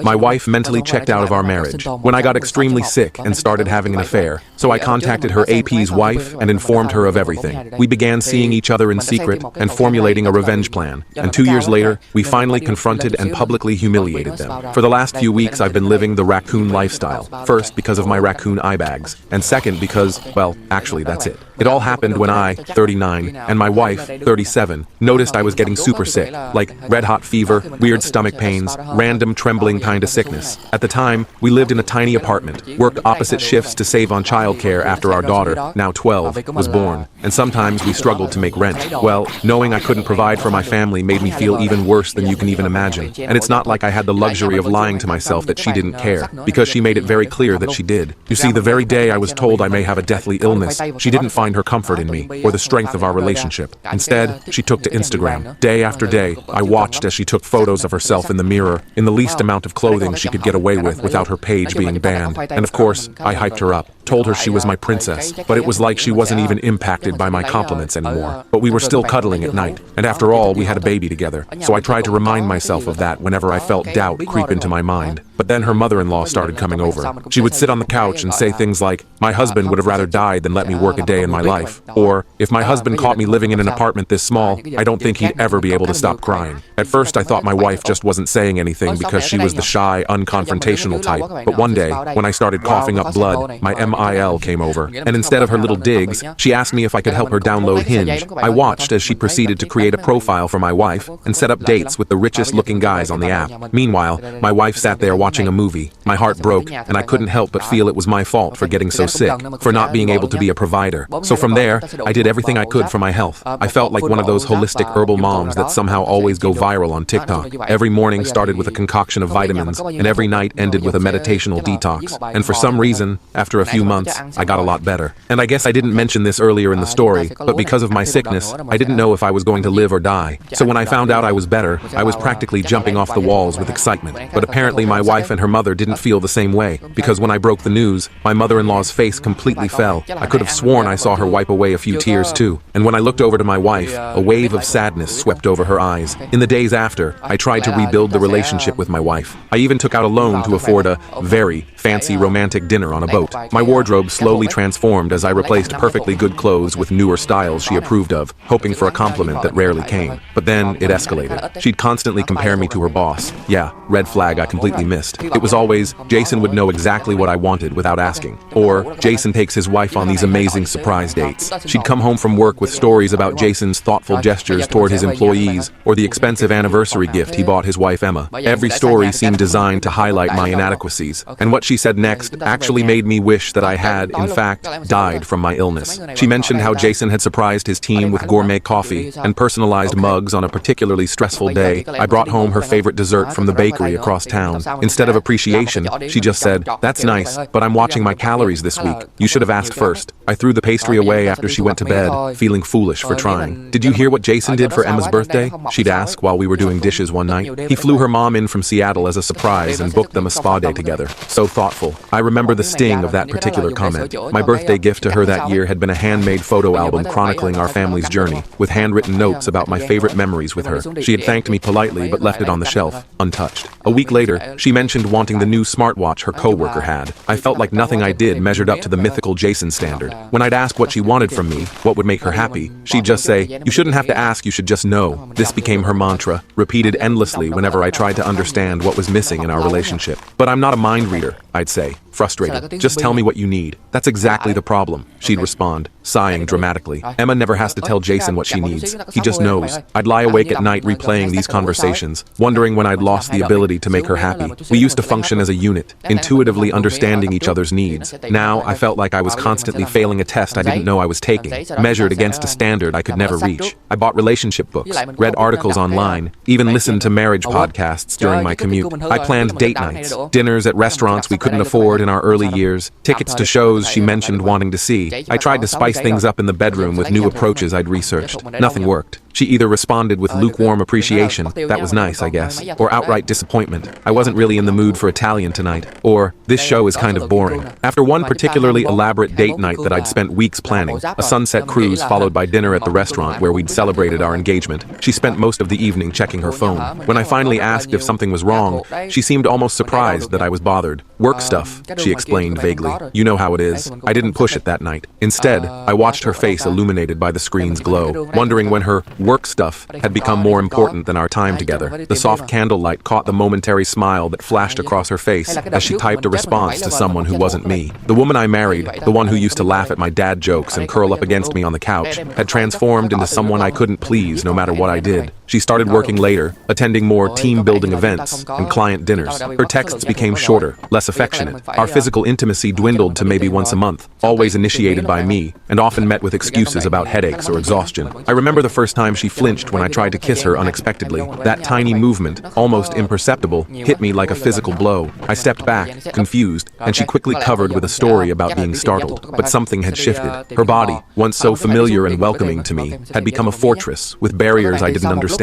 My wife mentally checked out of our marriage when I got extremely sick and started having an affair, so I contacted her AP's wife and informed her of everything. We began seeing each other in secret and formulating a revenge plan, and 2 years later, we finally confronted and publicly humiliated them. For the last few weeks, I've been living the raccoon lifestyle, first because of my raccoon eye bags, and second because, well, actually that's it. It all happened when I, 39, and my wife, 37, noticed I was getting super sick, like red-hot fever, weird stomach pains, random trembling kind of sickness. At the time, we lived in a tiny apartment, worked opposite shifts to save on childcare after our daughter, now 12, was born, and sometimes we struggled to make rent. Well, knowing I couldn't provide for my family made me feel even worse than you can even imagine, and it's not like I had the luxury of lying to myself that she didn't care, because she made it very clear that she did. You see, the very day I was told I may have a deathly illness, she didn't find her comfort in me, or the strength of our relationship. Instead, she took to Instagram. Day after day, I watched as she took photos of herself in the mirror, in the least amount of clothing she could get away with without her page being banned. And of course, I hyped her up, told her she was my princess, but it was like she wasn't even impacted by my compliments anymore. But we were still cuddling at night, and after all, we had a baby together, so I tried to remind myself of that whenever I felt doubt creep into my mind. But then her mother-in-law started coming over. She would sit on the couch and say things like, "My husband would have rather died than let me work a day in my life," or, "If my husband caught me living in an apartment this small, I don't think he'd ever be able to stop crying." At first I thought my wife just wasn't saying anything because she was the shy, unconfrontational type, but one day, when I started coughing up blood, my MIL came over, and instead of her little digs, she asked me if I could help her download Hinge. I watched as she proceeded to create a profile for my wife and set up dates with the richest-looking guys on the app. Meanwhile, my wife sat there watching a movie. My heart broke, and I couldn't help but feel it was my fault for getting so sick, for not being able to be a provider. So from there, I did everything I could for my health. I felt like one of those holistic herbal moms that somehow always go viral on TikTok. Every morning started with a concoction of vitamins, and every night ended with a meditational detox. And for some reason, after a few months, I got a lot better. And I guess I didn't mention this earlier in the story, but because of my sickness, I didn't know if I was going to live or die. So when I found out I was better, I was practically jumping off the walls with excitement. But apparently my wife and her mother didn't feel the same way, because when I broke the news, my mother-in-law's face completely fell. I could have sworn I saw her wipe away a few tears too. And when I looked over to my wife, a wave of sadness swept over her eyes. In the days after, I tried to rebuild the relationship with my wife. I even took out a loan to afford a very fancy romantic dinner on a boat. My wardrobe slowly transformed as I replaced perfectly good clothes with newer styles she approved of, hoping for a compliment that rarely came. But then it escalated. She'd constantly compare me to her boss. Yeah, red flag I completely missed. It was always, Jason would know exactly what I wanted without asking. Or, Jason takes his wife on these amazing surprise dates. She'd come home from work with stories about Jason's thoughtful gestures toward his employees, or the expensive anniversary gift he bought his wife Emma. Every story seemed designed to highlight my inadequacies, and what she said next actually made me wish that I had, in fact, died from my illness. She mentioned how Jason had surprised his team with gourmet coffee and personalized mugs on a particularly stressful day. I brought home her favorite dessert from the bakery across town. Instead of appreciation, she just said, "That's nice, but I'm watching my calories this week. You should have asked first." I threw the pastry away after she went to bed, feeling foolish for trying. "Did you hear what Jason did for Emma's birthday?" she'd ask while we were doing dishes one night. "He flew her mom in from Seattle as a surprise and booked them a spa day together. So thoughtful." I remember the sting of that particular comment. My birthday gift to her that year had been a handmade photo album chronicling our family's journey, with handwritten notes about my favorite memories with her. She had thanked me politely but left it on the shelf, untouched. A week later, she mentioned wanting the new smartwatch her coworker had. I felt like nothing I did measured up to the mythical Jason standard. When I'd ask what she wanted from me, what would make her happy, she'd just say, "You shouldn't have to ask, you should just know." This became her mantra, repeated endlessly whenever I tried to understand what was missing in our relationship. "But I'm not a mind reader," I'd say, frustrated. "Just tell me what you need." "That's exactly the problem," she'd respond, sighing dramatically. "Emma never has to tell Jason what she needs. He just knows." I'd lie awake at night replaying these conversations, wondering when I'd lost the ability to make her happy. We used to function as a unit, intuitively understanding each other's needs. Now, I felt like I was constantly failing a test I didn't know I was taking, measured against a standard I could never reach. I bought relationship books, read articles online, even listened to marriage podcasts during my commute. I planned date nights, dinners at restaurants we couldn't afford in our early years, tickets to shows she mentioned wanting to see. I tried to spice things up in the bedroom with new approaches I'd researched. Nothing worked. She either responded with lukewarm appreciation, that was nice, I guess, or outright disappointment, I wasn't really in the mood for Italian tonight, or this show is kind of boring. After one particularly elaborate date night that I'd spent weeks planning, a sunset cruise followed by dinner at the restaurant where we'd celebrated our engagement, she spent most of the evening checking her phone. When I finally asked if something was wrong, she seemed almost surprised that I was bothered. Work stuff, she explained vaguely. You know how it is. I didn't push it that night. Instead, I watched her face illuminated by the screen's glow, wondering when her work stuff had become more important than our time together. The soft candlelight caught the momentary smile that flashed across her face as she typed a response to someone who wasn't me. The woman I married, the one who used to laugh at my dad jokes and curl up against me on the couch, had transformed into someone I couldn't please no matter what I did. She started working later, attending more team-building events and client dinners. Her texts became shorter, less affectionate. Our physical intimacy dwindled to maybe once a month, always initiated by me, and often met with excuses about headaches or exhaustion. I remember the first time she flinched when I tried to kiss her unexpectedly. That tiny movement, almost imperceptible, hit me like a physical blow. I stepped back, confused, and she quickly covered with a story about being startled. But something had shifted. Her body, once so familiar and welcoming to me, had become a fortress with barriers I didn't understand.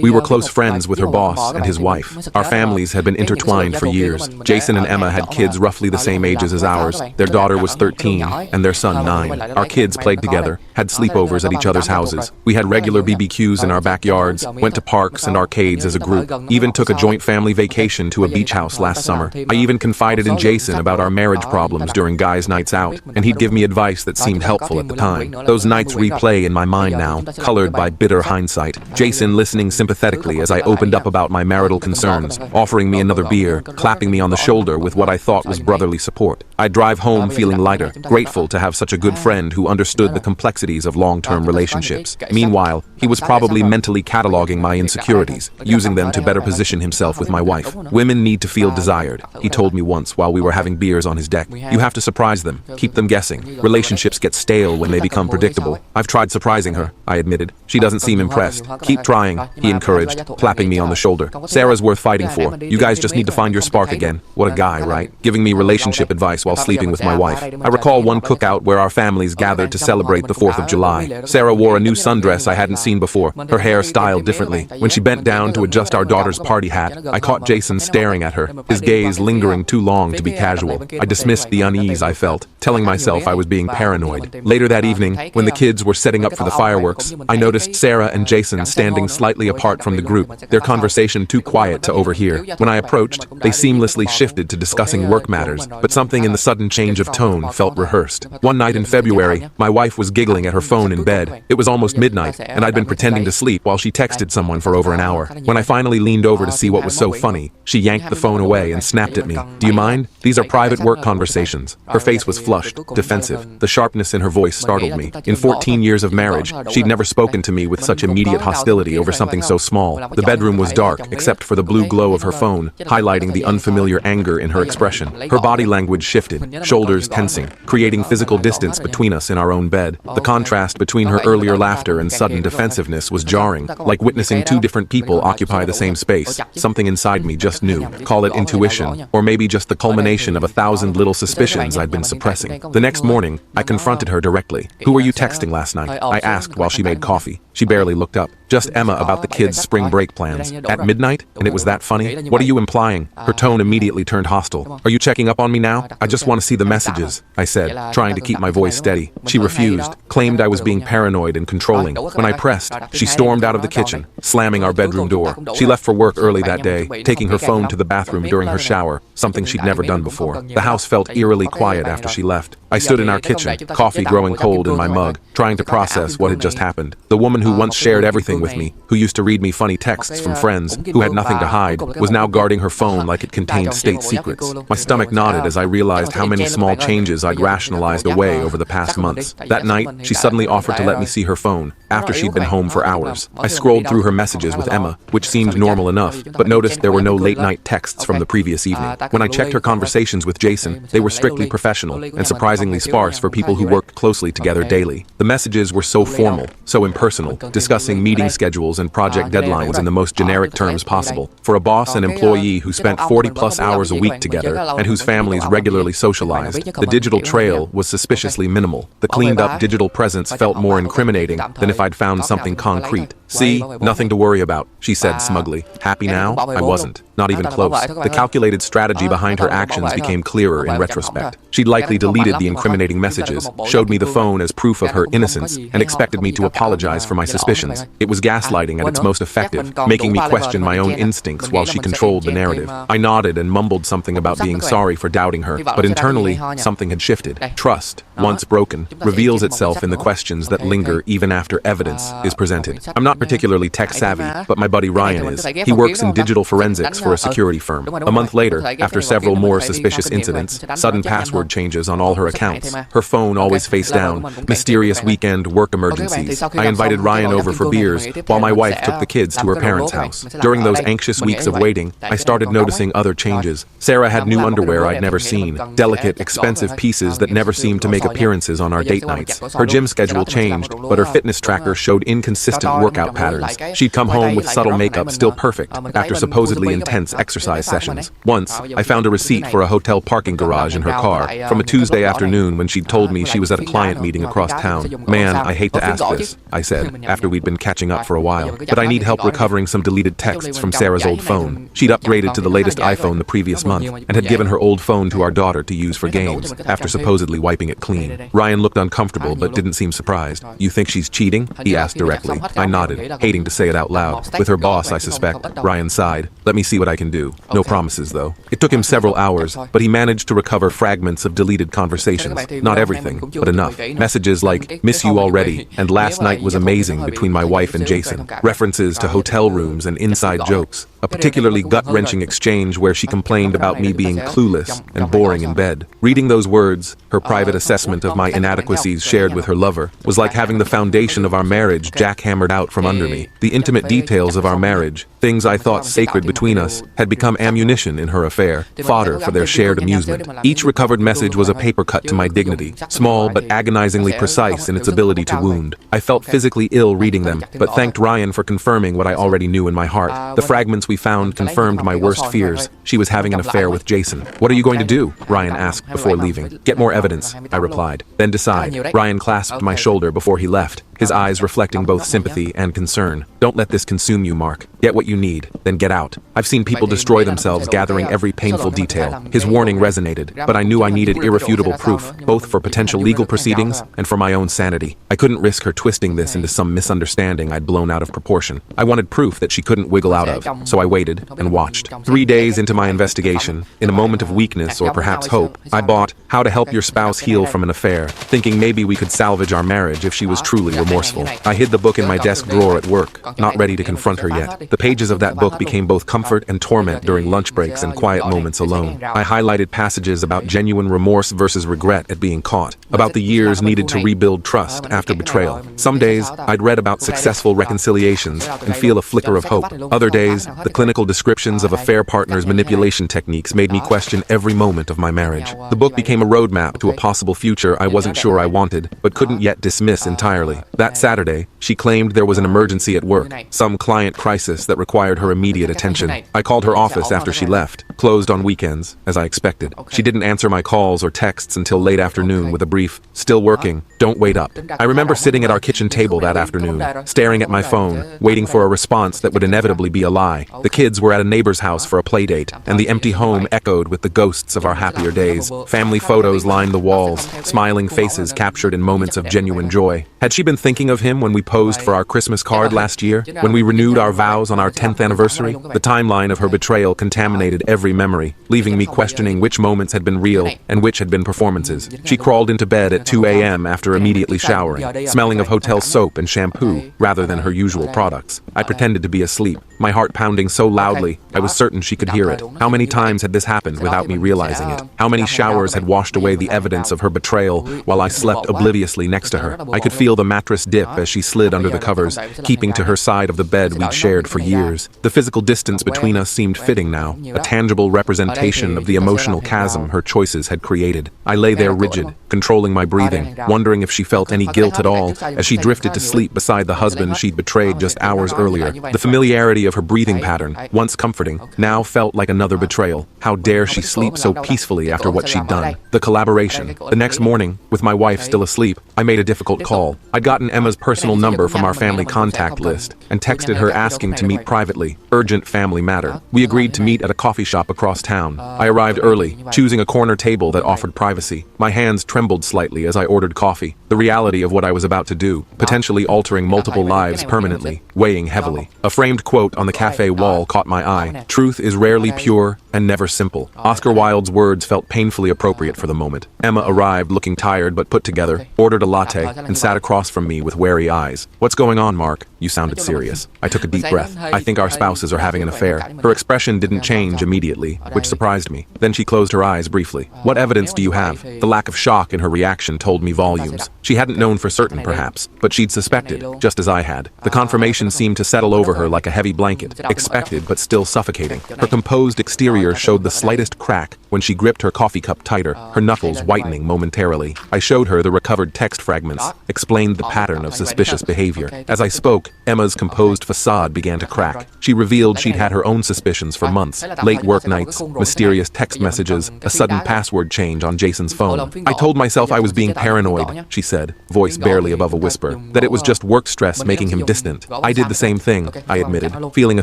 We were close friends with her boss and his wife. Our families had been intertwined for years. Jason and Emma had kids roughly the same ages as ours. Their daughter was 13 and their son 9. Our kids played together, had sleepovers at each other's houses. We had regular BBQs in our backyards, went to parks and arcades as a group, even took a joint family vacation to a beach house last summer. I even confided in Jason about our marriage problems during guys' nights out, and he'd give me advice that seemed helpful at the time. Those nights replay in my mind now, colored by bitter hindsight. Jason listening sympathetically as I opened up about my marital concerns, offering me another beer, clapping me on the shoulder with what I thought was brotherly support. I'd drive home feeling lighter, grateful to have such a good friend who understood the complexities of long-term relationships. Meanwhile, he was probably mentally cataloging my insecurities, using them to better position himself with my wife. Women need to feel desired, he told me once while we were having beers on his deck. You have to surprise them, keep them guessing. Relationships get stale when they become predictable. I've tried surprising her, I admitted. She doesn't seem impressed. Keep trying, he encouraged, clapping me on the shoulder. Sarah's worth fighting for. You guys just need to find your spark again. What a guy, right? Giving me relationship advice while sleeping with my wife. I recall one cookout where our families gathered to celebrate the 4th of July. Sarah wore a new sundress I hadn't seen before, her hair styled differently. When she bent down to adjust our daughter's party hat, I caught Jason staring at her, his gaze lingering too long to be casual. I dismissed the unease I felt, telling myself I was being paranoid. Later that evening, when the kids were setting up for the fireworks, I noticed Sarah and Jason standing slightly apart from the group, their conversation too quiet to overhear. When I approached, they seamlessly shifted to discussing work matters, but something in the sudden change of tone felt rehearsed. One night in February, my wife was giggling at her phone in bed. It was almost midnight, and I'd been pretending to sleep while she texted someone for over an hour. When I finally leaned over to see what was so funny, she yanked the phone away and snapped at me. Do you mind? These are private work conversations. Her face was flushed, defensive. The sharpness in her voice startled me. In 14 years of marriage, she'd never spoken to me with such immediate hostility over something so small. The bedroom was dark, except for the blue glow of her phone, highlighting the unfamiliar anger in her expression. Her body language shifted, shoulders tensing, creating physical distance between us in our own bed. The contrast between her earlier laughter and sudden defensiveness was jarring, like witnessing two different people occupy the same space. Something inside me just knew. Call it intuition, or maybe just the culmination of 1,000 little suspicions I'd been suppressing. The next morning, I confronted her directly. Who were you texting last night? I asked while she made coffee. She barely looked up. Just Emma about the kids' spring break plans. At midnight? And it was that funny? What are you implying? Her tone immediately turned hostile. Are you checking up on me now? I just want to see the messages, I said, trying to keep my voice steady. She refused, claimed I was being paranoid and controlling. When I pressed, she stormed out of the kitchen, slamming our bedroom door. She left for work early that day, taking her phone to the bathroom during her shower, something she'd never done before. The house felt eerily quiet after she left. I stood in our kitchen, coffee growing cold in my mug, trying to process what had just happened. The woman who once shared everything with me, who used to read me funny texts from friends, who had nothing to hide, was now guarding her phone like it contained state secrets. My stomach knotted as I realized how many small changes I'd rationalized away over the past months. That night, she suddenly offered to let me see her phone, after she'd been home for hours. I scrolled through her messages with Emma, which seemed normal enough, but noticed there were no late-night texts from the previous evening. When I checked her conversations with Jason, they were strictly professional, and surprisingly sparse for people who worked closely together daily. The messages were so formal, so impersonal, discussing meeting schedules and project deadlines in the most generic terms possible. For a boss and employee who spent 40-plus hours a week together, and whose families regularly socialized, the digital trail was suspiciously minimal. The cleaned-up digital presence felt more incriminating than if I'd found something concrete, See, nothing to worry about, she said smugly. Happy now? I wasn't. Not even close. The calculated strategy behind her actions became clearer in retrospect. She'd likely deleted the incriminating messages, showed me the phone as proof of her innocence, and expected me to apologize for my suspicions. It was gaslighting at its most effective, making me question my own instincts while she controlled the narrative. I nodded and mumbled something about being sorry for doubting her, but internally, something had shifted. Trust, once broken, reveals itself in the questions that linger even after evidence is presented. I'm not particularly tech-savvy, but my buddy Ryan is. He works in digital forensics for a security firm. A month later, after several more suspicious incidents, sudden password changes on all her accounts, her phone always face down, mysterious weekend work emergencies. I invited Ryan over for beers while my wife took the kids to her parents' house. During those anxious weeks of waiting, I started noticing other changes. Sarah had new underwear I'd never seen, delicate, expensive pieces that never seemed to make appearances on our date nights. Her gym schedule changed, but her fitness tracker showed inconsistent workout patterns. She'd come home with subtle makeup still perfect after supposedly intense exercise sessions. Once, I found a receipt for a hotel parking garage in her car from a Tuesday afternoon when she'd told me she was at a client meeting across town. Man, I hate to ask this, I said, after we'd been catching up for a while, but I need help recovering some deleted texts from Sarah's old phone. She'd upgraded to the latest iPhone the previous month and had given her old phone to our daughter to use for games after supposedly wiping it clean. Ryan looked uncomfortable but didn't seem surprised. You think she's cheating? He asked directly. I nodded, hating to say it out loud. With her boss, I suspect. Ryan sighed. Let me see what I can do. No promises, though. It took him several hours, but he managed to recover fragments of deleted conversations. Not everything, but enough. Messages like, miss you already, and last night was amazing between my wife and Jason. References to hotel rooms and inside jokes. A particularly gut-wrenching exchange where she complained about me being clueless and boring in bed. Reading those words, her private assessment of my inadequacies shared with her lover, was like having the foundation of our marriage jackhammered out from under me. The intimate details of our marriage, things I thought sacred between us, had become ammunition in her affair, fodder for their shared amusement. Each recovered message was a paper cut to my dignity, small but agonizingly precise in its ability to wound. I felt physically ill reading them, but thanked Ryan for confirming what I already knew in my heart. The fragments we found confirmed my worst fears. She was having an affair with Jason. What are you going to do? Ryan asked before leaving. Get more evidence, I replied. Then decide. Ryan clasped my shoulder before he left, his eyes reflecting both sympathy and concern. Don't let this consume you, Mark. Get what you need, then get out. I've seen people destroy themselves gathering every painful detail. His warning resonated, but I knew I needed irrefutable proof, both for potential legal proceedings and for my own sanity. I couldn't risk her twisting this into some misunderstanding I'd blown out of proportion. I wanted proof that she couldn't wiggle out of, so I waited and watched. 3 days into my investigation, in a moment of weakness or perhaps hope, I bought How to Help Your Spouse Heal from an Affair, thinking maybe we could salvage our marriage if she was truly remorseful. I hid the book in my desk drawer at work, not ready to confront her yet. The pages of that book became both comfort and torment during lunch breaks and quiet moments alone. I highlighted passages about genuine remorse versus regret at being caught, about the years needed to rebuild trust after betrayal. Some days, I'd read about successful reconciliations and feel a flicker of hope. Other days, the clinical descriptions of affair partners' manipulation techniques made me question every moment of my marriage. The book became a roadmap to a possible future I wasn't sure I wanted, but couldn't yet dismiss entirely. That Saturday, she claimed there was an emergency at work, some client crisis that required her immediate attention. I called her office after she left, closed on weekends, as I expected. She didn't answer my calls or texts until late afternoon with a brief, "Still working, don't wait up." I remember sitting at our kitchen table that afternoon, staring at my phone, waiting for a response that would inevitably be a lie. The kids were at a neighbor's house for a play date, and the empty home echoed with the ghosts of our happier days. Family photos lined the walls, smiling faces captured in moments of genuine joy. Had she been thinking of him when we posed for our Christmas card last year, when we renewed our vows on our 10th anniversary? The timeline of her betrayal contaminated every memory, leaving me questioning which moments had been real and which had been performances. She crawled into bed at 2 a.m. after immediately showering, smelling of hotel soap and shampoo rather than her usual products. I pretended to be asleep, my heart pounding so loudly I was certain she could hear it. How many times had this happened without me realizing it? How many showers had washed away the evidence of her betrayal while I slept obliviously next to her? I could feel the mattress dip as she slid under the covers, keeping to her side of the bed we'd shared for years. The physical distance between us seemed fitting now, a tangible representation of the emotional chasm her choices had created. I lay there rigid, controlling my breathing, wondering if she felt any guilt at all as she drifted to sleep beside the husband she'd betrayed just hours earlier. The familiarity of her breathing pattern, once comforting, now felt like another betrayal. How dare she sleep so peacefully after what she'd done? The collaboration. The next morning, with my wife still asleep, I made a difficult call. I'd gotten Emma's personal number from our family contact list and texted her asking to meet privately. Urgent family matter. We agreed to meet at a coffee shop across town. I arrived early, choosing a corner table that offered privacy. My hands trembled slightly as I ordered coffee. The reality of what I was about to do, potentially altering multiple lives permanently, weighing heavily. A framed quote on the cafe wall caught my eye. Truth is rarely pure and never simple. Oscar Wilde's words felt painfully appropriate for the moment. Emma arrived looking tired but put together, ordered a latte, and sat across from me with wary eyes. "What's going on, Mark? You sounded serious." I took a deep breath. "I think our spouses are having an affair." Her expression didn't change immediately, which surprised me. Then she closed her eyes briefly. "What evidence do you have?" The lack of shock in her reaction told me volumes. She hadn't known for certain, perhaps, but she'd suspected, just as I had. The confirmation seemed to settle over her like a heavy blanket, expected but still suffocating. Her composed exterior showed the slightest crack when she gripped her coffee cup tighter, her knuckles whitening momentarily. I showed her the recovered text fragments, explained the pattern of suspicious behavior. As I spoke, Emma's composed facade began to crack. She revealed she'd had her own suspicions for months. Late work nights, mysterious text messages, a sudden password change on Jason's phone. "I told myself I was being paranoid," she said, voice barely above a whisper, "that it was just work stress making him distant. I did the same thing," I admitted, feeling a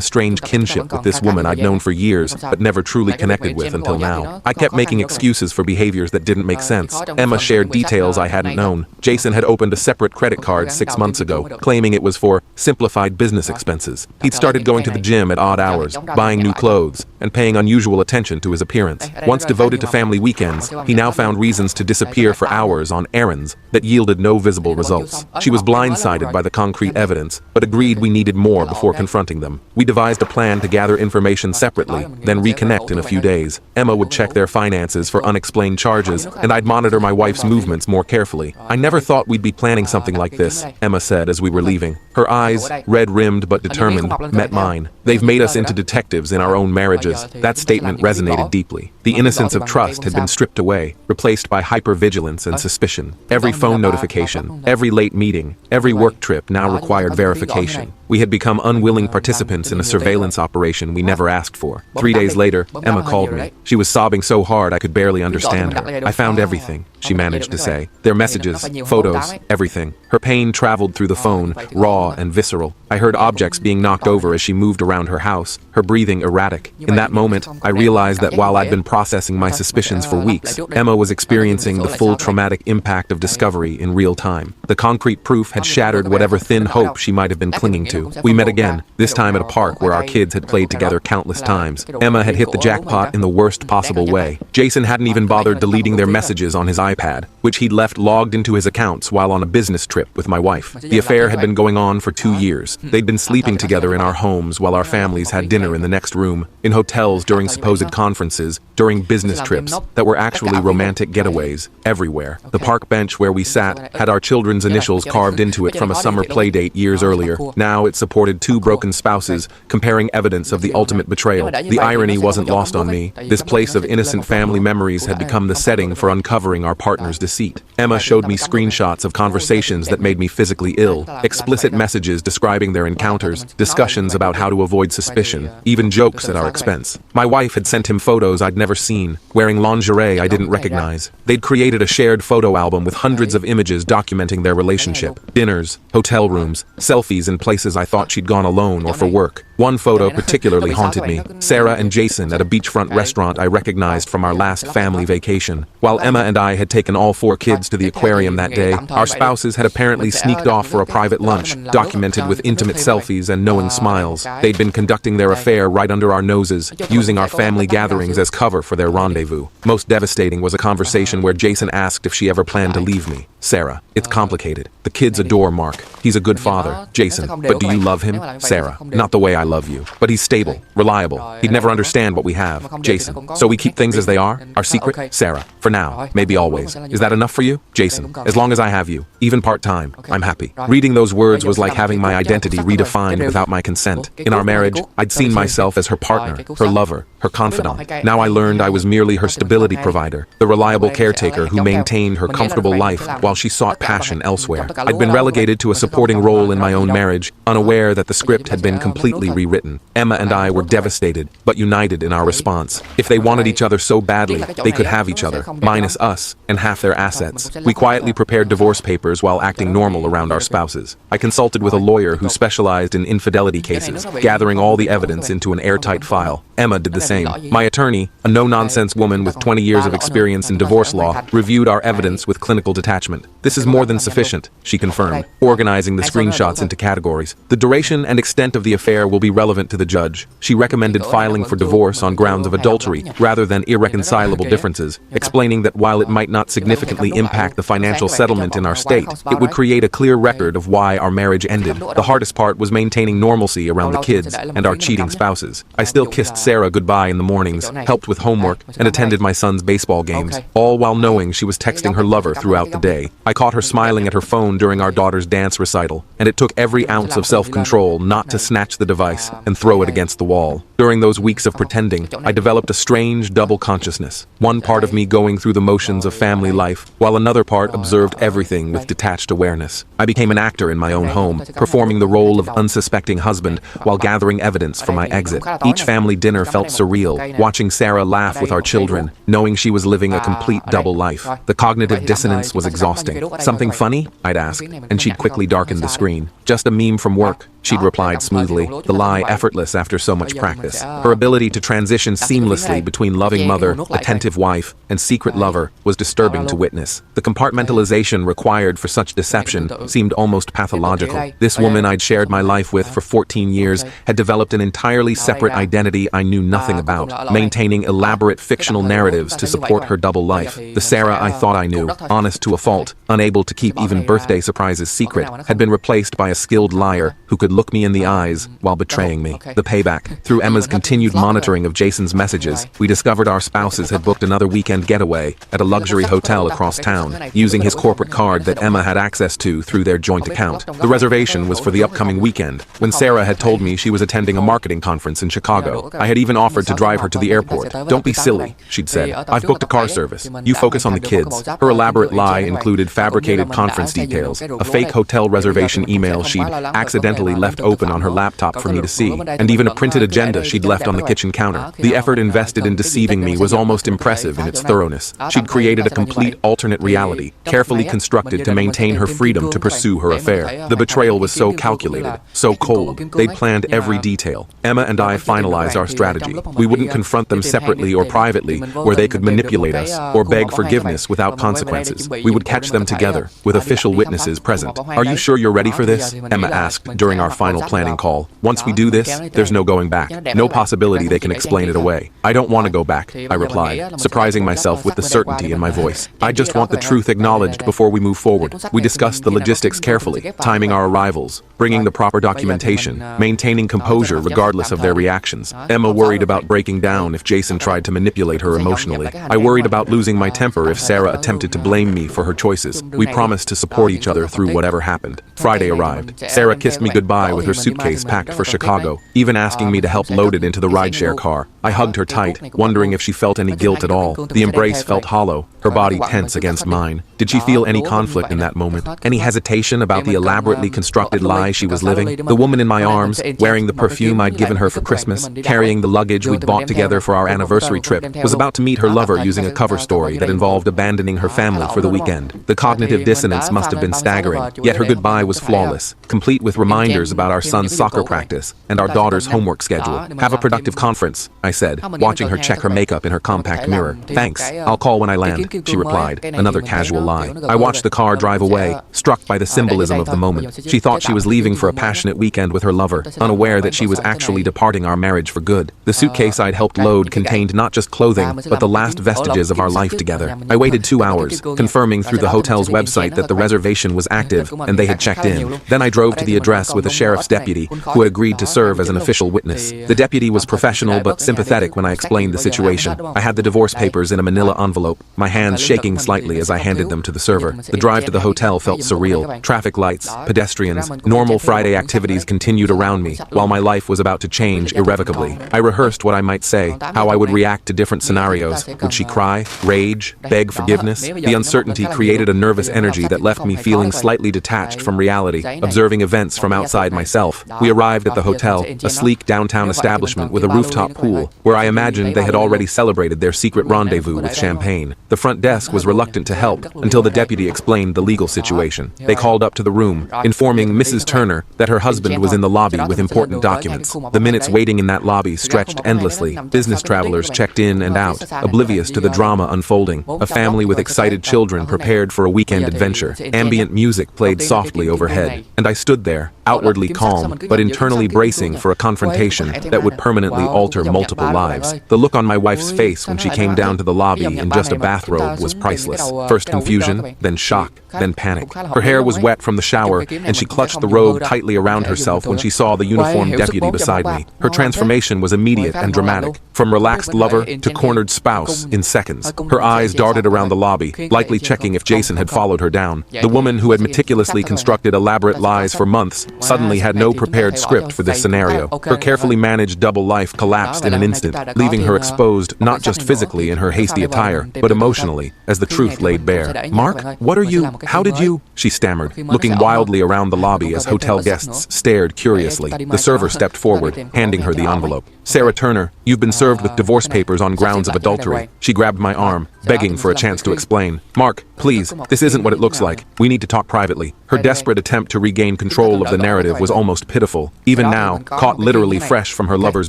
strange kinship with this woman I'd known for years, but never truly connected with until now. I kept making excuses for behaviors that didn't make sense. Emma shared details I hadn't known. Jason had opened a separate credit card 6 months ago, claiming it was for simplified business expenses. He'd started going to the gym at odd hours, buying new clothes, and paying unusual attention to his appearance. Once devoted to family weekends, he now found reasons to disappear for hours on errands that yielded no visible results. She was blindsided by the concrete evidence, but agreed we needed more before confronting them. We devised a plan to gather information separately, then reconnect in a few days. Emma would check their finances for unexplained charges, and I'd monitor my wife's movements more carefully. "I never thought we'd be planning something like this," Emma said as we were leaving. Her eyes, red-rimmed but determined, met mine. "They've made us into detectives in our own marriages." That statement resonated deeply. The innocence of trust had been stripped away, replaced by hypervigilance and suspicion. Every phone notification, every late meeting, every work trip now required verification. We had become unwilling participants in a surveillance operation we never asked for. 3 days later, Emma called me. She was sobbing so hard I could barely understand her. "I found everything," she managed to say. "Their messages, photos, everything." Her pain traveled through the phone, raw and visceral. I heard objects being knocked over as she moved around her house, her breathing erratic. In that moment, I realized that while I'd been processing my suspicions for weeks, Emma was experiencing the full traumatic impact of discovery in real time. The concrete proof had shattered whatever thin hope she might have been clinging to. We met again, this time at a park where our kids had played together countless times. Emma had hit the jackpot in the worst possible way. Jason hadn't even bothered deleting their messages on his iPad, which he'd left logged into his accounts while on a business trip with my wife. The affair had been going on for 2 years. They'd been sleeping together in our homes while our families had dinner in the next room, in hotels during supposed conferences, during business trips that were actually romantic getaways, everywhere. The park bench where we sat had our children's initials carved into it from a summer playdate years earlier. Now it supported 2 broken spouses, comparing evidence of the ultimate betrayal. The irony wasn't lost on me. This place of innocent family memories had become the setting for uncovering our partner's deceit. Emma showed me screenshots of conversations that made me physically ill, explicit messages describing their encounters, discussions about how to avoid suspicion, even jokes at our expense. My wife had sent him photos I'd never seen, wearing lingerie I didn't recognize. They'd created a shared photo album with hundreds of images documenting their relationship. Dinners, hotel rooms, selfies in places I thought she'd gone alone or for work. One photo particularly haunted me. Sarah and Jason at a beachfront restaurant I recognized from our last family vacation. While Emma and I had taken all 4 kids to the aquarium that day, our spouses had apparently sneaked off for a private lunch, documented with intimate selfies and knowing smiles. They'd been conducting their affair right under our noses, using our family gatherings as cover for their rendezvous. Most devastating was a conversation where Jason asked if she ever planned to leave me. "Sarah, it's complicated. The kids adore Mark. He's a good father." Jason, "But do you love him?" Sarah, "Not the way I love you. But he's stable, reliable. He'd never understand what we have." Jason, "So we keep things as they are? Our secret?" Sarah, For now, maybe always. Is that enough for you? Jason, as long as I have you, even part-time, I'm happy. Reading those words was like having my identity redefined without my consent. In our marriage, I'd seen myself as her partner, her lover, her confidant. Now I learned I was merely her stability provider, the reliable caretaker who maintained her comfortable life while she sought passion elsewhere. I'd been relegated to a supporting role in my own marriage, unaware that the script had been completely rewritten. Emma and I were devastated, but united in our response. If they wanted each other so badly, they could have each other, minus us, and half their assets. We quietly prepared divorce papers while acting normal around our spouses. I consulted with a lawyer who specialized in infidelity cases, gathering all the evidence into an airtight file. Emma did the same. My attorney, a no-nonsense woman with 20 years of experience in divorce law, reviewed our evidence with clinical detachment. This is more than sufficient, she confirmed, organizing the screenshots into categories. The duration and extent of the affair will be relevant to the judge. She recommended filing for divorce on grounds of adultery rather than irreconcilable differences, explaining that while it might not significantly impact the financial settlement in our state, it would create a clear record of why our marriage ended. The hardest part was maintaining normalcy around the kids and our cheating spouses. I still kissed Sarah goodbye in the mornings, helped with homework, and attended my son's baseball games, all while knowing she was texting her lover throughout the day. I caught her smiling at her phone during our daughter's dance recital, and it took every ounce of self-control not to snatch the device and throw it against the wall. During those weeks of pretending, I developed a strange double consciousness. One part of me going through the motions of family life, while another part observed everything with detached awareness. I became an actor in my own home, performing the role of unsuspecting husband while gathering evidence for my exit. Each family dinner felt surreal, watching Sarah laugh with our children, knowing she was living a complete double life. The cognitive dissonance was exhausting. Something funny? I'd ask, and she'd quickly darken the screen. Just a meme from work, she'd replied smoothly, the lie effortless after so much practice. Her ability to transition seamlessly between loving mother, attentive wife, and secret lover was disturbing to witness. The compartmentalization required for such deception seemed almost pathological. This woman I'd shared my life with for 14 years had developed an entirely separate identity I knew nothing about, maintaining elaborate fictional narratives to support her double life. The Sarah I thought I knew, honest to a fault, unable to keep even birthday surprises secret, had been replaced by a skilled liar who could look me in the eyes while betraying me. The payback. Through Emma's continued monitoring of Jason's messages, we discovered our spouses had booked another weekend getaway at a luxury hotel across town, using his corporate card that Emma had access to through their joint account. The reservation was for the upcoming weekend, when Sarah had told me she was attending a marketing conference in Chicago. I had even offered to drive her to the airport. Don't be silly, she'd said. I've booked a car service. You focus on the kids. Her elaborate lie included fabricated conference details, a fake hotel reservation email she'd accidentally left open on her laptop for me to see, and even a printed agenda she'd left on the kitchen counter. The effort invested in deceiving me was almost impressive in its thoroughness. She'd created a complete alternate reality, carefully constructed to maintain her freedom to pursue her affair. The betrayal was so calculated, so cold. They'd planned every detail. Emma and I finalized our strategy. We wouldn't confront them separately or privately, where they could manipulate us or beg forgiveness without consequences. We would catch them together, with official witnesses present. Are you sure you're ready for this? Emma asked during our final planning call. Once we do this, there's no going back. No possibility they can explain it away. I don't want to go back, I replied, surprising myself with the certainty in my voice. I just want the truth acknowledged before we move forward. We discussed the logistics carefully, timing our arrivals, bringing the proper documentation, maintaining composure regardless of their reactions. Emma worried about breaking down if Jason tried to manipulate her emotionally. I worried about losing my temper if Sarah attempted to blame me for her choices. We promised to support each other through whatever happened. Friday arrived. Sarah kissed me goodbye with her suitcase packed for Chicago, even asking me to help load it into the rideshare car. I hugged her tight, wondering if she felt any guilt at all. The embrace felt hollow, her body tense against mine. Did she feel any conflict in that moment? Any hesitation about the elaborately constructed lie she was living? The woman in my arms, wearing the perfume I'd given her for Christmas, carrying the luggage we'd bought together for our anniversary trip, was about to meet her lover using a cover story that involved abandoning her family for the weekend. The cognitive dissonance must have been staggering, yet her goodbye was flawless, complete with reminders about our son's soccer practice and our daughter's homework schedule. Have a productive conference, I said, watching her check her makeup in her compact mirror. Thanks, I'll call when I land, she replied, another casual lie. I watched the car drive away, struck by the symbolism of the moment. She thought she was leaving for a passionate weekend with her lover, unaware that she was actually departing our marriage for good. The suitcase I'd helped load contained not just clothing, but the last vestiges of our life together. I waited 2 hours, confirming through the hotel's website that the reservation was active and they had checked in. Then I drove to the address with a sheriff's deputy, who agreed to serve as an official witness. The deputy was professional but sympathetic when I explained the situation. I had the divorce papers in a manila envelope, my hand hands shaking slightly as I handed them to the server. The drive to the hotel felt surreal. Traffic lights, pedestrians, normal Friday activities continued around me, while my life was about to change irrevocably. I rehearsed what I might say, how I would react to different scenarios. Would she cry, rage, beg forgiveness? The uncertainty created a nervous energy that left me feeling slightly detached from reality, observing events from outside myself. We arrived at the hotel, a sleek downtown establishment with a rooftop pool, where I imagined they had already celebrated their secret rendezvous with champagne. The front desk was reluctant to help until the deputy explained the legal situation. They called up to the room, informing Mrs. Turner that her husband was in the lobby with important documents. The minutes waiting in that lobby stretched endlessly. Business travelers checked in and out, oblivious to the drama unfolding. A family with excited children prepared for a weekend adventure. Ambient music played softly overhead, and I stood there, outwardly calm, but internally bracing for a confrontation that would permanently alter multiple lives. The look on my wife's face when she came down to the lobby in just a bathrobe was priceless. First confusion, then shock, then panic. Her hair was wet from the shower, and she clutched the robe tightly around herself when she saw the uniformed deputy beside me. Her transformation was immediate and dramatic, from relaxed lover to cornered spouse in seconds. Her eyes darted around the lobby, likely checking if Jason had followed her down. The woman who had meticulously constructed elaborate lies for months suddenly had no prepared script for this scenario. Her carefully managed double life collapsed in an instant, leaving her exposed not just physically in her hasty attire, but emotionally, as the truth laid bare. "Mark, what are you? How did you?" she stammered, looking wildly around the lobby as hotel guests stared curiously. The server stepped forward, handing her the envelope. "Sarah Turner, you've been served with divorce papers on grounds of adultery." She grabbed my arm, begging for a chance to explain. "Mark, please, this isn't what it looks like. We need to talk privately." Her desperate attempt to regain control of the narrative was almost pitiful. Even now, caught literally fresh from her lover's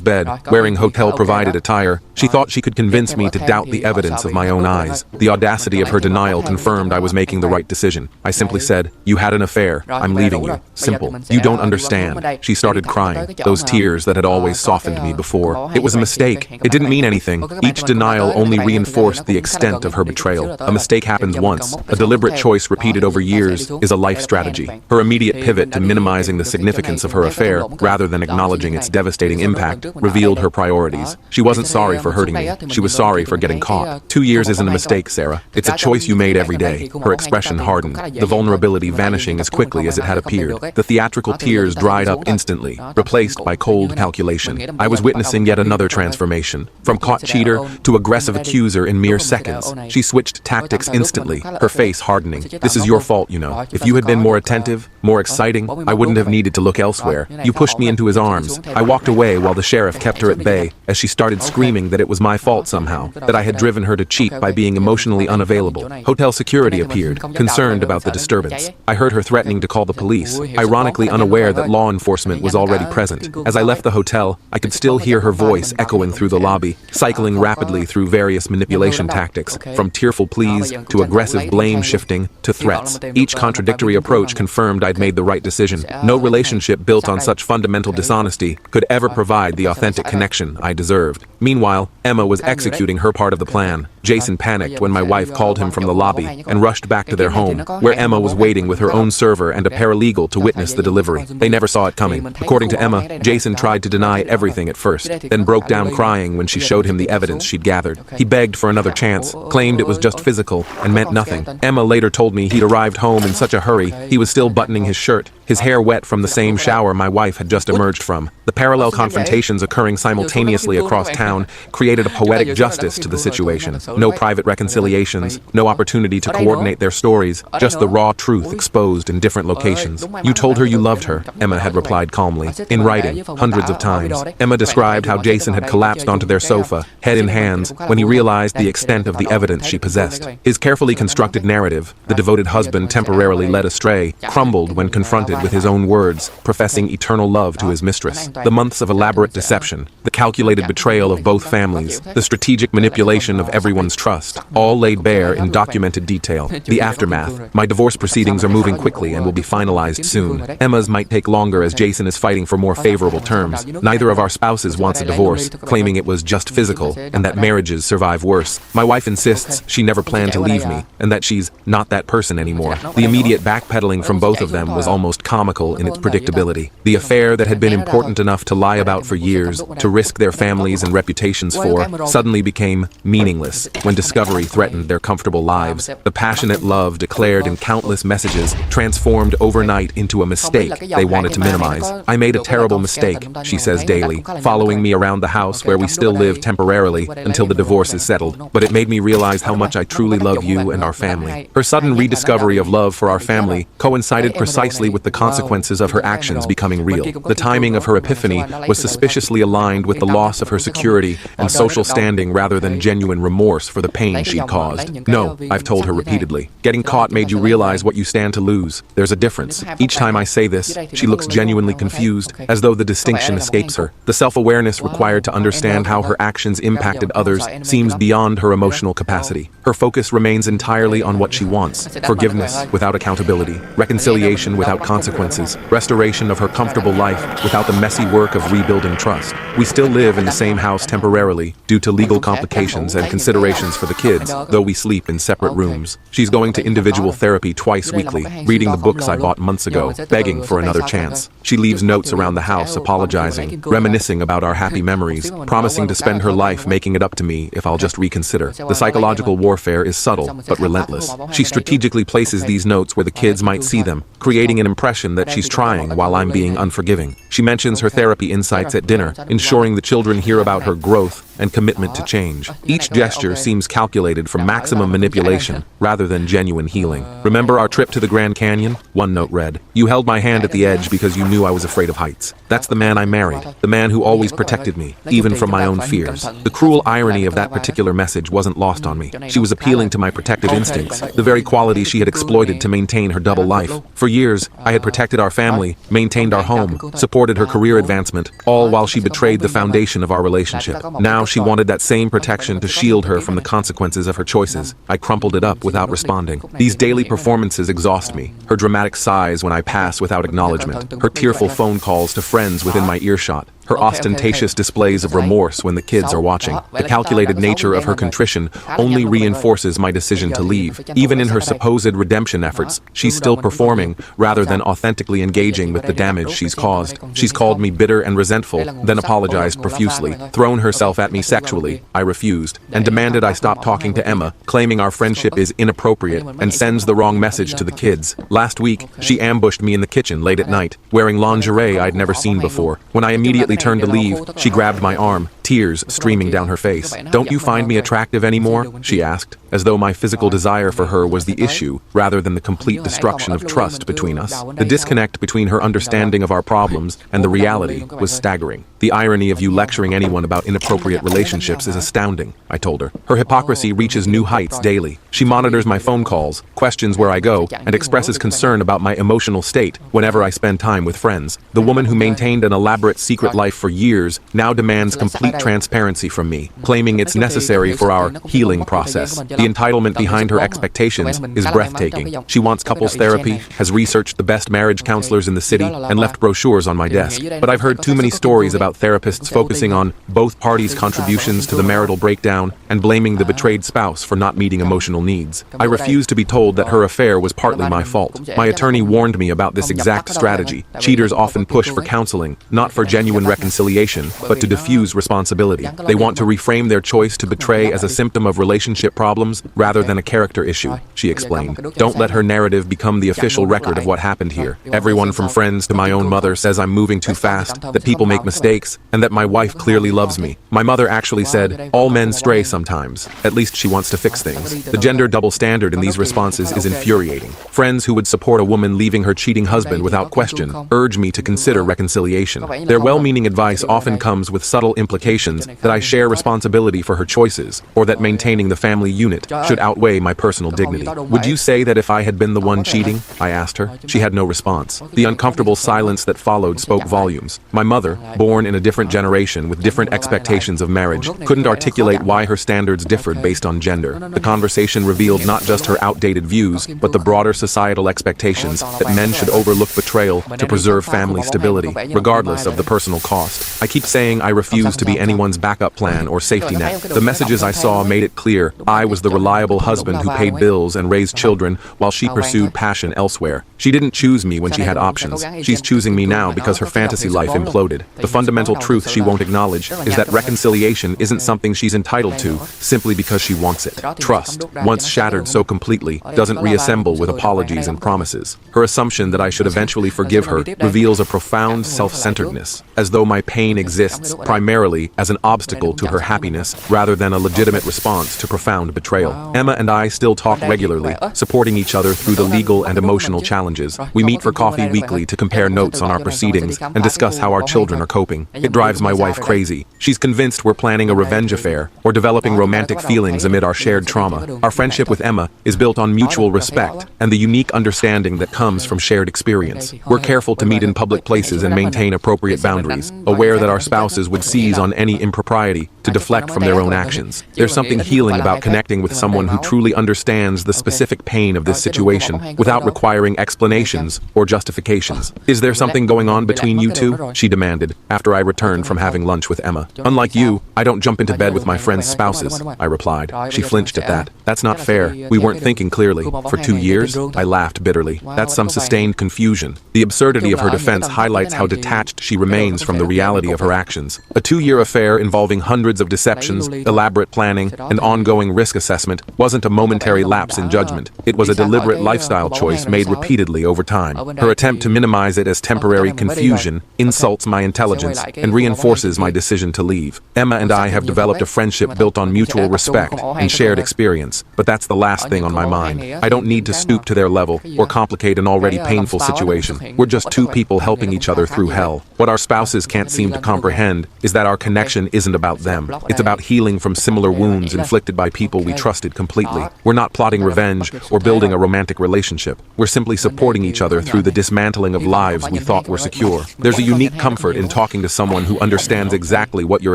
bed, wearing hotel-provided attire, she thought she could convince me to doubt the evidence of my own eyes. The audacity of her denial confirmed I was making the right decision. I simply said, "You had an affair. I'm leaving you. Simple. You don't understand." She started crying, those tears that had always softened me before. It was a mistake. It didn't mean anything. Each denial only reinforced the extent of her betrayal. A mistake happens once. A deliberate choice repeated over years is a life strategy. Her immediate pivot to minimizing the significance of her affair, rather than acknowledging its devastating impact, revealed her priorities. She wasn't sorry for hurting me. She was sorry for getting caught. 2 years isn't a mistake, Sarah. It's a choice you made every day. Her expression hardened, the vulnerability vanishing as quickly as it had appeared. The theatrical tears dried up instantly, replaced by cold calculation. I was witnessing yet another transformation. From caught cheater to aggressive accuser in mere seconds. She switched tactics instantly, her face hardening. "This is your fault, you know. If you had been more attentive, more exciting, I wouldn't have needed to look elsewhere. You pushed me into his arms." I walked away while the sheriff kept her at bay as she started screaming that it was my fault somehow, that I had driven her to cheat by being emotionally unavailable. Hotel security appeared, concerned about the disturbance. I heard her threatening to call the police, ironically unaware that law enforcement was already present. As I left the hotel, I could still hear her voice echoing through the lobby, cycling rapidly through various manipulation tactics, from tearful pleas to aggressive blame shifting to threats. Each contradictory approach confirmed I'd made the right decision. No relationship built on such fundamental dishonesty could ever provide the authentic connection I deserved. Meanwhile, Emma was executing her part of the plan. Jason panicked when my wife called him from the lobby and rushed back to their home, where Emma was waiting with her own server and a paralegal to witness the delivery. They never saw it coming. According to Emma, Jason tried to deny everything at first, then broke down crying when she showed him the evidence she'd gathered. He begged for another chance, claimed it was just physical, and meant nothing. Emma later told me he'd arrived home in such a hurry, he was still buttoning his shirt, his hair wet from the same shower my wife had just emerged from. The parallel confrontations occurring simultaneously across town created a poetic justice to the situation. No private reconciliations, no opportunity to coordinate their stories, just the raw truth exposed in different locations. "You told her you loved her," Emma had replied calmly, in writing, hundreds of times. Emma described how Jason had collapsed onto their sofa, head in hands, when he realized the extent of the evidence she possessed. His carefully constructed narrative, the devoted husband temporarily led astray, crumbled when confronted with his own words, professing eternal love to his mistress. The months of elaborate deception, the calculated betrayal of both families, the strategic manipulation of everyone's trust, all laid bare in documented detail. The aftermath: my divorce proceedings are moving quickly and will be finalized soon. Emma's might take longer as Jason is fighting for more favorable terms. Neither of our spouses wants a divorce, claiming it was just physical and that marriages survive worse. My wife insists she never planned to leave me and that she's not that person anymore. The immediate backpedaling from both of them was almost almost comical in its predictability. The affair that had been important enough to lie about for years, to risk their families and reputations for, suddenly became meaningless when discovery threatened their comfortable lives. The passionate love declared in countless messages transformed overnight into a mistake they wanted to minimize. "I made a terrible mistake," she says daily, following me around the house where we still live temporarily until the divorce is settled. "But it made me realize how much I truly love you and our family." Her sudden rediscovery of love for our family coincided precisely with the consequences of her actions becoming real. The timing of her epiphany was suspiciously aligned with the loss of her security and social standing rather than genuine remorse for the pain she'd caused. "No," I've told her repeatedly. "Getting caught made you realize what you stand to lose. There's a difference." Each time I say this, she looks genuinely confused, as though the distinction escapes her. The self-awareness required to understand how her actions impacted others seems beyond her emotional capacity. Her focus remains entirely on what she wants: forgiveness without accountability, reconciliation without consequences, restoration of her comfortable life without the messy work of rebuilding trust. We still live in the same house temporarily due to legal complications and considerations for the kids, though we sleep in separate rooms. She's going to individual therapy twice weekly, reading the books I bought months ago, begging for another chance. She leaves notes around the house apologizing, reminiscing about our happy memories, promising to spend her life making it up to me if I'll just reconsider. The psychological warfare is subtle, but relentless. She strategically places these notes where the kids might see them, creating an impression that she's trying while I'm being unforgiving. She mentions her therapy insights at dinner, ensuring the children hear about her growth and commitment to change. Each gesture seems calculated for maximum manipulation rather than genuine healing. "Remember our trip to the Grand Canyon?" one note read. "You held my hand at the edge because you knew I was afraid of heights. That's the man I married, the man who always protected me, even from my own fears." The cruel irony of that particular message wasn't lost on me. She was appealing to my protective instincts, the very quality she had exploited to maintain her double life. For years, I had protected our family, maintained our home, supported her career advancement, all while she betrayed the foundation of our relationship. Now she wanted that same protection to shield her from the consequences of her choices. I crumpled it up without responding. These daily performances exhaust me. Her dramatic sighs when I pass without acknowledgement, her tearful phone calls to friends within my earshot, her ostentatious displays of remorse when the kids are watching. The calculated nature of her contrition only reinforces my decision to leave. Even in her supposed redemption efforts, she's still performing rather than authentically engaging with the damage she's caused. She's called me bitter and resentful, then apologized profusely, thrown herself at me sexually. I refused, and demanded I stop talking to Emma, claiming our friendship is inappropriate and sends the wrong message to the kids. Last week, she ambushed me in the kitchen late at night, wearing lingerie I'd never seen before. When I immediately turned to leave, she grabbed my arm, tears streaming down her face. "Don't you find me attractive anymore?" she asked, as though my physical desire for her was the issue rather than the complete destruction of trust between us. The disconnect between her understanding of our problems and the reality was staggering. "The irony of you lecturing anyone about inappropriate relationships is astounding," I told her. Her hypocrisy reaches new heights daily. She monitors my phone calls, questions where I go, and expresses concern about my emotional state whenever I spend time with friends. The woman who maintained an elaborate secret life for years now demands complete transparency from me, claiming it's necessary for our healing process. The entitlement behind her expectations is breathtaking. She wants couples therapy, has researched the best marriage counselors in the city, and left brochures on my desk. But I've heard too many stories about therapists focusing on both parties' contributions to the marital breakdown and blaming the betrayed spouse for not meeting emotional needs. I refuse to be told that her affair was partly my fault. My attorney warned me about this exact strategy. Cheaters often push for counseling, not for genuine reconciliation, but to diffuse responsibility. They want to reframe their choice to betray as a symptom of relationship problems rather than a character issue, she explained. Don't let her narrative become the official record of what happened here. Everyone from friends to my own mother says I'm moving too fast, that people make mistakes, and that my wife clearly loves me. My mother actually said, "All men stray sometimes." At least she wants to fix things. The gender double standard in these responses is infuriating. Friends who would support a woman leaving her cheating husband without question urge me to consider reconciliation. Their well-meaning advice often comes with subtle implications that I share responsibility for her choices, or that maintaining the family unit should outweigh my personal dignity. "Would you say that if I had been the one cheating?" I asked her. She had no response. The uncomfortable silence that followed spoke volumes. My mother, born in a different generation with different expectations of marriage, couldn't articulate why her standards differed based on gender. The conversation revealed not just her outdated views, but the broader societal expectations that men should overlook betrayal to preserve family stability, regardless of the personal cost. I keep saying I refuse to be anyone's backup plan or safety net. The messages I saw made it clear I was the reliable husband who paid bills and raised children while she pursued passion elsewhere. She didn't choose me when she had options. She's choosing me now because her fantasy life imploded. The fundamental truth she won't acknowledge is that reconciliation isn't something she's entitled to simply because she wants it. Trust, once shattered so completely, doesn't reassemble with apologies and promises. Her assumption that I should eventually forgive her reveals a profound self-centeredness, as though my pain exists primarily as an obstacle to her happiness rather than a legitimate response to profound betrayal. Emma and I still talk regularly, supporting each other through the legal and emotional challenges. We meet for coffee weekly to compare notes on our proceedings and discuss how our children are coping. It drives my wife crazy. She's convinced we're planning a revenge affair or developing romantic feelings amid our shared trauma. Our friendship with Emma is built on mutual respect and the unique understanding that comes from shared experience. We're careful to meet in public places and maintain appropriate boundaries, aware that our spouses would seize on any impropriety to deflect from their own actions. There's something healing about connecting with someone who truly understands the specific pain of this situation without requiring explanations or justifications. Is there something going on between you two? She demanded, after I returned from having lunch with Emma. Unlike you, I don't jump into bed with my friends' spouses, I replied. She flinched at that. That's not fair. We weren't thinking clearly. For 2 years? I laughed bitterly. That's some sustained confusion. The absurdity of her defense highlights how detached she remains from the reality of her actions. A 2-year affair involving hundreds of deceptions, elaborate planning, and ongoing risk assessment wasn't a momentary lapse in judgment. It was a deliberate lifestyle choice made repeatedly over time. Her attempt to minimize it as temporary confusion insults my intelligence and reinforces my decision to leave. Emma and I have developed a friendship built on mutual respect and shared experience, but that's the last thing on my mind. I don't need to stoop to their level or complicate an already painful situation. We're just two people helping each other through hell. What our spouses can't seem to comprehend is that our connection isn't about them. It's about healing from similar wounds inflicted by people we trusted completely. We're not plotting revenge or building a romantic relationship. We're simply supporting each other through the dismantling of lives we thought were secure. There's a unique comfort in talking to someone who understands exactly what you're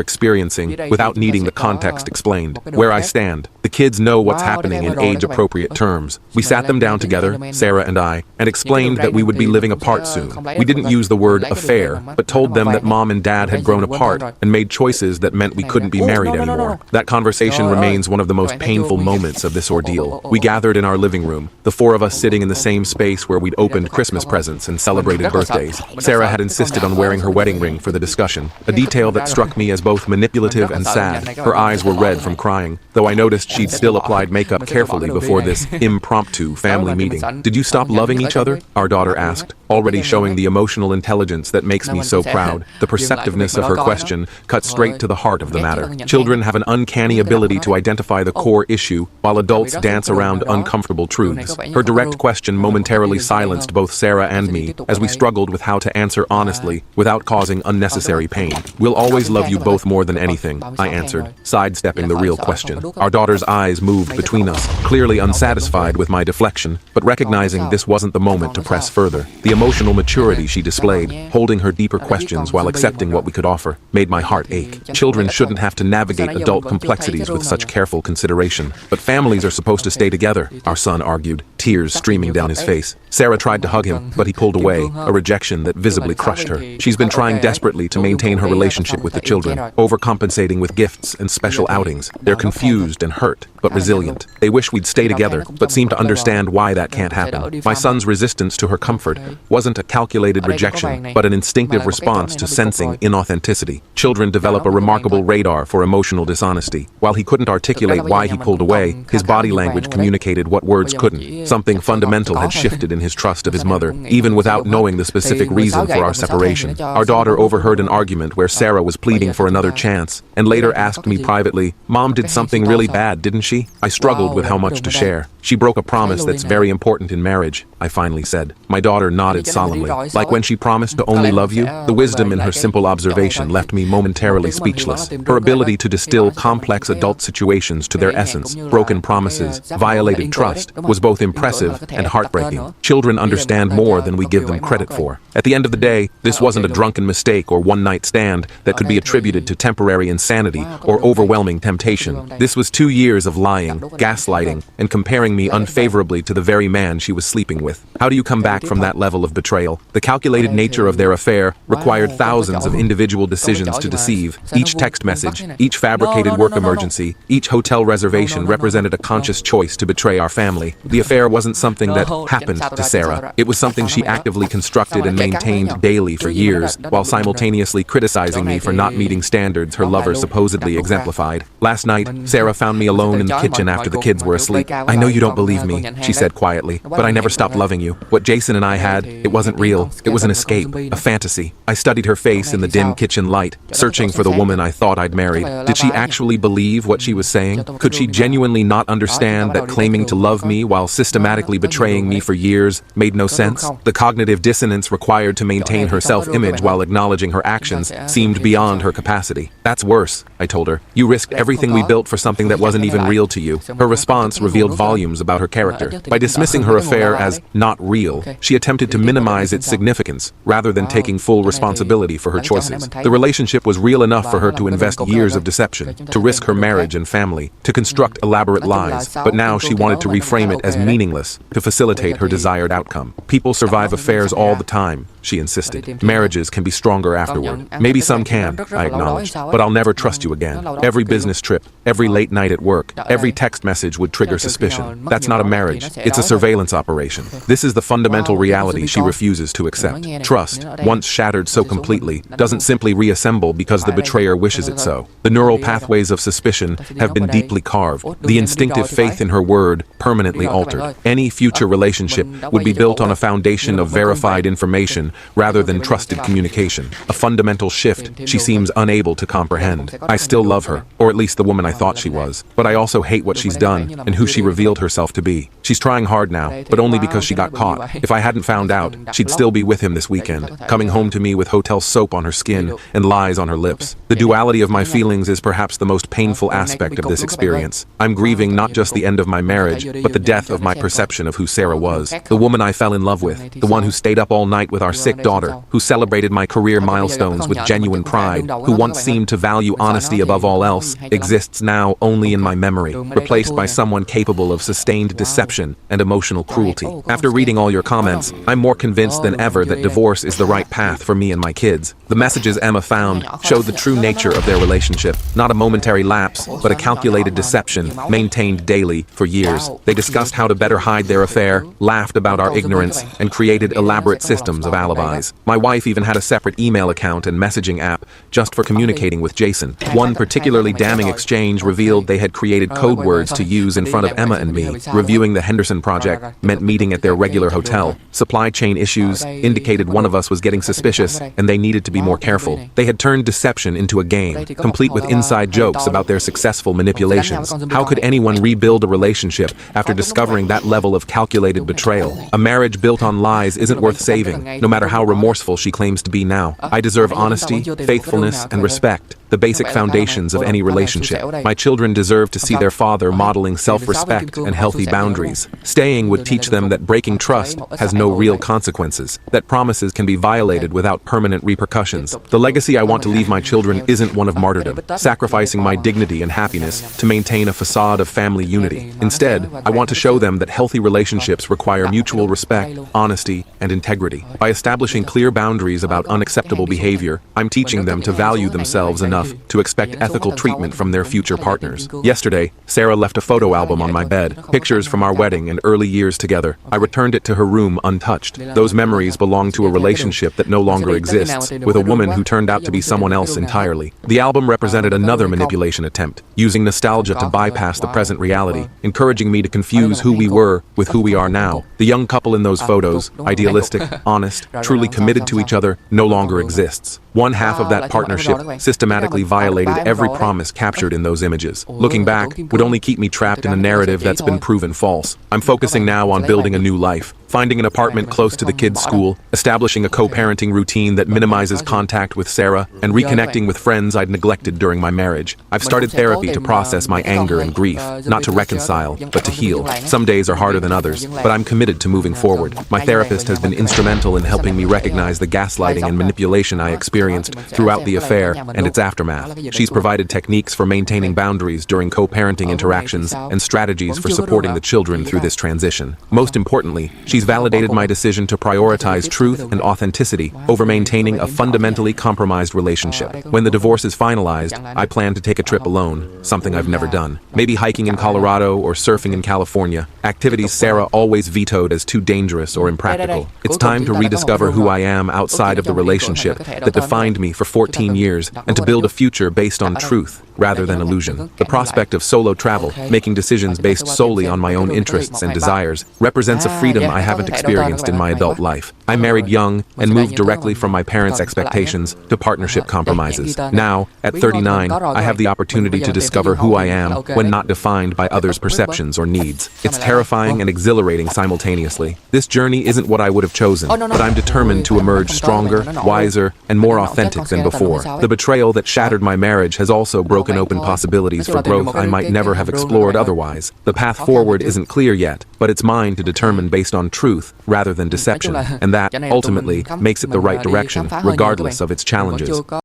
experiencing without needing the context explained. Where I stand, the kids know what's happening in age-appropriate terms. We sat them down together, Sarah and I, and explained that we would be living apart soon. We didn't use the word affair, but told them that Mom and Dad had grown apart and made choices that meant we couldn't be married anymore. That conversation remains one of the most painful moments of this ordeal. We gathered in our living room, the four of us sitting in the same space where we'd opened Christmas presents and celebrated birthdays. Sarah had insisted on wearing her wedding ring for the discussion, a detail that struck me as both manipulative and sad. Her eyes were red from crying, though I noticed she'd still applied makeup carefully before this impromptu family meeting. Did you stop loving each other? Our daughter asked, already showing the emotional intelligence that makes me so proud. The perceptiveness of her question cut straight to the heart of the matter. Children have an uncanny ability to identify the core issue, while adults dance around uncomfortable truths. Her direct question momentarily silenced both Sarah and me as we struggled with how to answer honestly without causing unnecessary pain. We'll always love you both more than anything, I answered, sidestepping the real question. Our daughter's eyes moved between us, clearly unsatisfied with my deflection, but recognizing this wasn't the moment to press further. The emotional maturity she displayed, holding her deeper questions while accepting what we could offer, made my heart ache. Children shouldn't have to navigate adult complexities with such careful consideration. But families are supposed to stay together, our son argued, tears streaming down his face. Sarah tried to hug him, but he pulled away, a rejection that visibly crushed her. She's been trying desperately to maintain her relationship with the children, overcompensating with gifts and special outings. They're confused and hurt, but resilient. They wish we'd stay together, but seem to understand why that can't happen. My son's resistance to her comfort wasn't a calculated rejection, but an instinctive response to sensing inauthenticity. Children develop a remarkable radar for emotional dishonesty. While he couldn't articulate why he pulled away, his body language communicated what words couldn't. Something fundamental had shifted in his trust of his mother, even without knowing the specific reason for our separation. Our daughter overheard an argument where Sarah was pleading for another chance, and later asked me privately, "Mom did something really bad, didn't she?" I struggled with how much to share. "She broke a promise that's very important in marriage," I finally said. My daughter nodded solemnly. "Like when she promised to only love you?" The wisdom in her simple observation left me momentarily speechless. Her ability to distill complex adult situations to their essence, broken promises, violated trust, was both impressive impressive and heartbreaking. Children understand more than we give them credit for. At the end of the day, this wasn't a drunken mistake or one-night stand that could be attributed to temporary insanity or overwhelming temptation. This was 2 years of lying, gaslighting, and comparing me unfavorably to the very man she was sleeping with. How do you come back from that level of betrayal? The calculated nature of their affair required thousands of individual decisions to deceive. Each text message, each fabricated work emergency, each hotel reservation represented a conscious choice to betray our family. The affair wasn't something that happened to Sarah. It was something she actively constructed and maintained daily for years, while simultaneously criticizing me for not meeting standards her lover supposedly exemplified. Last night, Sarah found me alone in the kitchen after the kids were asleep. "I know you don't believe me," she said quietly, "but I never stopped loving you. What Jason and I had, it wasn't real. It was an escape, a fantasy." I studied her face in the dim kitchen light, searching for the woman I thought I'd married. Did she actually believe what she was saying? Could she genuinely not understand that claiming to love me while systematically betraying me for years made no sense? The cognitive dissonance required to maintain her self-image while acknowledging her actions seemed beyond her capacity. "That's worse," I told her. "You risked everything we built for something that wasn't even real to you." Her response revealed volumes about her character. By dismissing her affair as not real, she attempted to minimize its significance rather than taking full responsibility for her choices. The relationship was real enough for her to invest years of deception, to risk her marriage and family, to construct elaborate lies, but now she wanted to reframe it as meaningless to facilitate her desired outcome. "People survive affairs all the time," she insisted. "Marriages can be stronger afterward." "Maybe some can," I acknowledged, "but I'll never trust you again." Every business trip, every late night at work, every text message would trigger suspicion. That's not a marriage, it's a surveillance operation. This is the fundamental reality she refuses to accept. Trust, once shattered so completely, doesn't simply reassemble because the betrayer wishes it so. The neural pathways of suspicion have been deeply carved, the instinctive faith in her word permanently altered. Any future relationship would be built on a foundation of verified information rather than trusted communication, a fundamental shift she seems unable to comprehend. I still love her, or at least the woman I thought she was, but I also hate what she's done and who she revealed herself to be. She's trying hard now, but only because she got caught. If I hadn't found out, she'd still be with him this weekend, coming home to me with hotel soap on her skin and lies on her lips. The duality of my feelings is perhaps the most painful aspect of this experience. I'm grieving not just the end of my marriage, but the death of my perception of who Sarah was. The woman I fell in love with, the one who stayed up all night with our sick daughter, who celebrated my career milestones with genuine pride, who once seemed to value honesty above all else, exists now only in my memory, replaced by someone capable of sustained deception and emotional cruelty. After reading all your comments, I'm more convinced than ever that divorce is the right path for me and my kids. The messages Emma found showed the true nature of their relationship, not a momentary lapse, but a calculated deception maintained daily for years. They discussed how to better hide their affair, laughed about our ignorance, and created elaborate systems of alibis. My wife even had a separate email account and messaging app just for communicating with Jason. One particularly damning exchange revealed they had created code words to use in front of Emma and me. Reviewing the Henderson project meant meeting at their regular hotel. Supply chain issues indicated one of us was getting suspicious and they needed to be more careful. They had turned deception into a game, complete with inside jokes about their successful manipulations. How could anyone rebuild a relationship after discovering that level of calculated betrayal? A marriage built on lies isn't worth saving, no matter how remorseful she claims to be now. I deserve honesty, faithfulness, and respect, the basic foundations of any relationship. My children deserve to see their father modeling self-respect and healthy boundaries. Staying would teach them that breaking trust has no real consequences, that promises can be violated without permanent repercussions. The legacy I want to leave my children isn't one of martyrdom, sacrificing my dignity and happiness to maintain a facade of family unity. Instead, I want to show them that healthy relationships require mutual respect, honesty, and integrity. By establishing clear boundaries about unacceptable behavior, I'm teaching them to value themselves enough to expect ethical treatment from their future partners. Yesterday, Sarah left a photo album on my bed, pictures from our wedding and early years together. I returned it to her room untouched. Those memories belong to a relationship that no longer exists, with a woman who turned out to be someone else entirely. The album represented another manipulation attempt, using nostalgia to bypass the present reality, encouraging me to confuse who we were with who we are now. The young couple in those photos, idealistic, honest, truly committed to each other, no longer exists. One half of that partnership systematically violated every promise captured in those images. Looking back would only keep me trapped in a narrative that's been proven false. I'm focusing now on building a new life, finding an apartment close to the kids' school, establishing a co-parenting routine that minimizes contact with Sarah, and reconnecting with friends I'd neglected during my marriage. I've started therapy to process my anger and grief, not to reconcile, but to heal. Some days are harder than others, but I'm committed to moving forward. My therapist has been instrumental in helping me recognize the gaslighting and manipulation I experienced throughout the affair and its aftermath. She's provided techniques for maintaining boundaries during co-parenting interactions and strategies for supporting the children through this transition. Most importantly, she's validated my decision to prioritize truth and authenticity over maintaining a fundamentally compromised relationship. When the divorce is finalized, I plan to take a trip alone, something I've never done. Maybe hiking in Colorado or surfing in California, activities Sarah always vetoed as too dangerous or impractical. It's time to rediscover who I am outside of the relationship that defined me for 14 years and to build a future based on truth rather than illusion. The prospect of solo travel, making decisions based solely on my own interests and desires, represents a freedom I haven't experienced in my adult life. I married young and moved directly from my parents' expectations to partnership compromises. Now, at 39, I have the opportunity to discover who I am when not defined by others' perceptions or needs. It's terrifying and exhilarating simultaneously. This journey isn't what I would have chosen, but I'm determined to emerge stronger, wiser, and more authentic than before. The betrayal that shattered my marriage has also broken open possibilities for growth I might never have explored otherwise. The path forward isn't clear yet, but it's mine to determine based on truth rather than deception, and that, ultimately, makes it the right direction, regardless of its challenges.